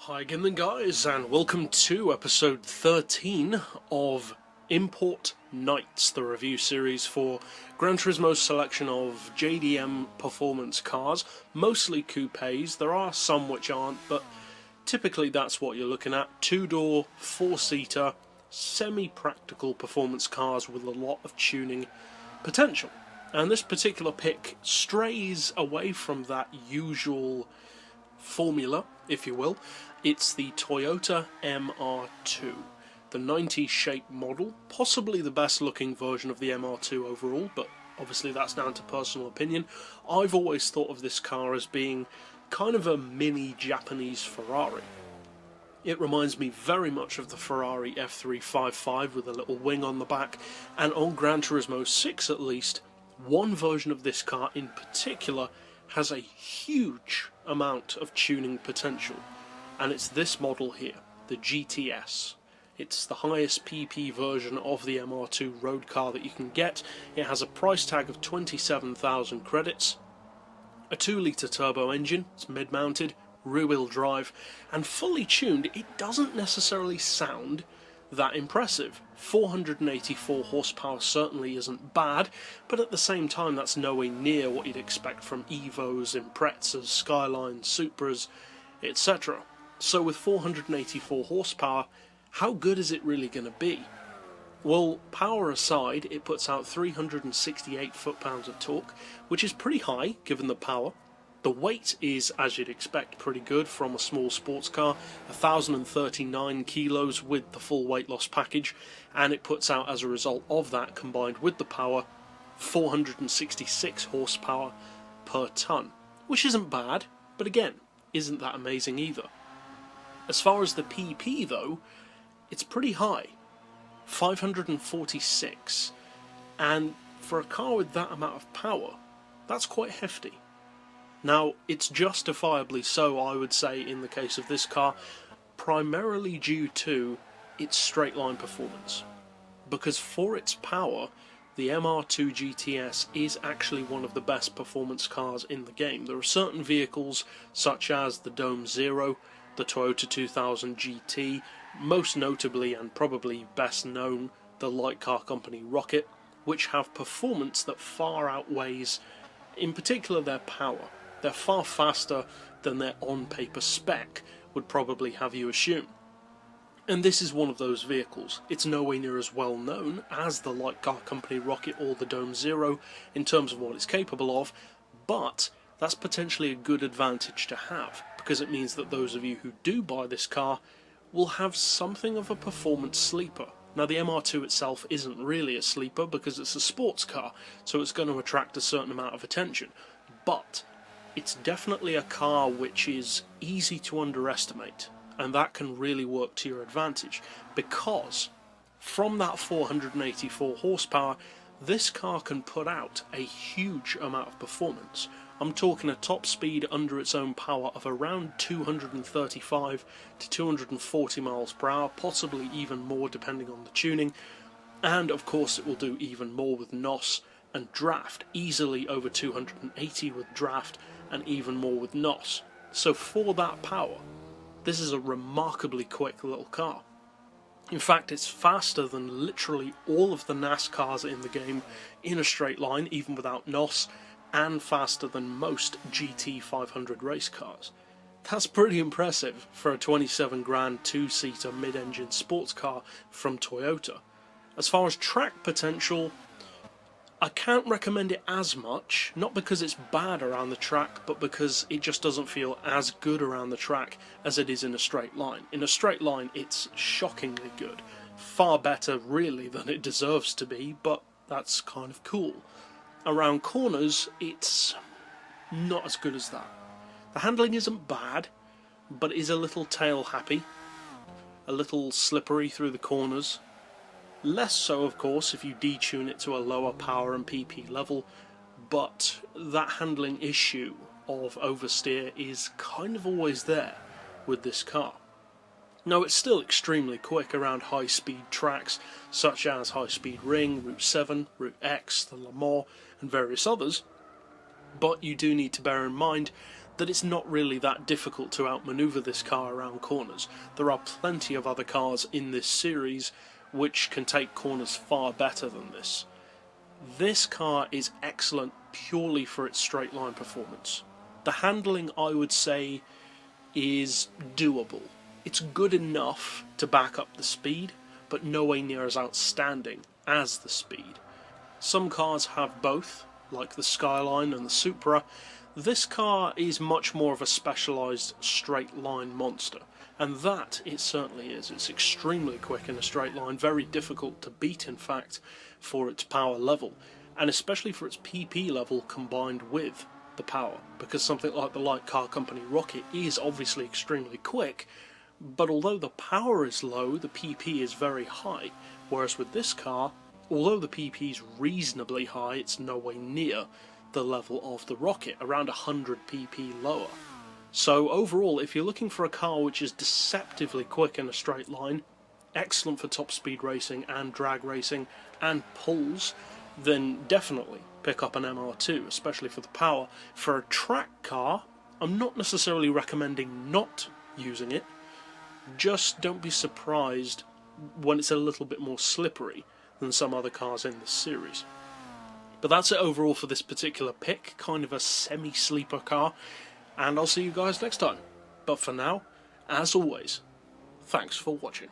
Hi again then guys, and welcome to episode 13 of Import Nights, the review series for GranTurismo's selection of JDM performance cars, mostly coupes. There are some which aren't, but typically that's what you're looking at. Two-door, four-seater, semi-practical performance cars with a lot of tuning potential. And this particular pick strays away from that usual formula, if you will. It's the Toyota MR2, the 90s shape model, possibly the best looking version of the MR2 overall, but obviously that's down to personal opinion. I've always thought of this car as being kind of a mini Japanese Ferrari. It reminds me very much of the Ferrari F355 with a little wing on the back, and on GranTurismo 6 at least, one version of this car in particular has a huge amount of tuning potential. And it's this model here, the GT-S. It's the highest PP version of the MR2 road car that you can get. It has a price tag of 27,000 credits, a 2-litre turbo engine, it's mid-mounted, rear-wheel drive, and fully tuned. It doesn't necessarily sound that impressive. 484 horsepower certainly isn't bad, but at the same time that's nowhere near what you'd expect from Evos, Imprezas, Skylines, Supras, etc. So with 484 horsepower, how good is it really going to be? Well, power aside, it puts out 368 foot-pounds of torque, which is pretty high given the power. The weight is, as you'd expect, pretty good from a small sports car, 1,039 kilos with the full weight loss package, and it puts out, as a result of that, combined with the power, 466 horsepower per tonne, which isn't bad, but again, isn't that amazing either. As far as the PP though, it's pretty high, 546, and for a car with that amount of power, that's quite hefty. Now, it's justifiably so, I would say, in the case of this car, primarily due to its straight-line performance. Because for its power, the MR2 GT-S is actually one of the best performance cars in the game. There are certain vehicles, such as the Dome Zero, the Toyota 2000 GT, most notably and probably best known, the light car company Rocket, which have performance that far outweighs, in particular, their power. They're far faster than their on-paper spec would probably have you assume. And this is one of those vehicles. It's nowhere near as well known as the light car company Rocket or the Dome Zero in terms of what it's capable of, but that's potentially a good advantage to have, because it means that those of you who do buy this car will have something of a performance sleeper. Now, the MR2 itself isn't really a sleeper because it's a sports car, so it's going to attract a certain amount of attention, but it's definitely a car which is easy to underestimate, and that can really work to your advantage, because from that 484 horsepower, this car can put out a huge amount of performance. I'm talking a top speed under its own power of around 235 to 240 miles per hour, possibly even more depending on the tuning, and of course it will do even more with NOS and draft, easily over 280 with draft and even more with NOS. So for that power, this is a remarkably quick little car. In fact, it's faster than literally all of the NASCARs in the game in a straight line, even without NOS, and faster than most GT 500 race cars. That's pretty impressive for a 27 grand two-seater mid-engine sports car from Toyota. As far as track potential, I can't recommend it as much, not because it's bad around the track, but because it just doesn't feel as good around the track as it is in a straight line. In a straight line, it's shockingly good. Far better, really, than it deserves to be, but that's kind of cool. Around corners, it's not as good as that. The handling isn't bad, but it is a little tail-happy, a little slippery through the corners. Less so, of course, if you detune it to a lower power and PP level, but that handling issue of oversteer is kind of always there with this car. Now, it's still extremely quick around high-speed tracks, such as High Speed Ring, Route 7, Route X, the Le Mans, and various others, but you do need to bear in mind that it's not really that difficult to outmaneuver this car around corners. There are plenty of other cars in this series which can take corners far better than this. This car is excellent purely for its straight line performance. The handling, I would say, is doable. It's good enough to back up the speed, but nowhere near as outstanding as the speed. Some cars have both, like the Skyline and the Supra. This car is much more of a specialised straight line monster, and that it certainly is. It's extremely quick in a straight line, very difficult to beat in fact for its power level, and especially for its PP level combined with the power, because something like the light car company Rocket is obviously extremely quick, but although the power is low, the PP is very high, whereas with this car, although the PP is reasonably high, it's nowhere near the level of the Rocket, around 100 PP lower. So overall, if you're looking for a car which is deceptively quick in a straight line, excellent for top speed racing and drag racing and pulls, then definitely pick up an MR2, especially for the power. For a track car, I'm not necessarily recommending not using it, just don't be surprised when it's a little bit more slippery than some other cars in this series. But that's it overall for this particular pick, kind of a semi-sleeper car, and I'll see you guys next time. But for now, as always, thanks for watching.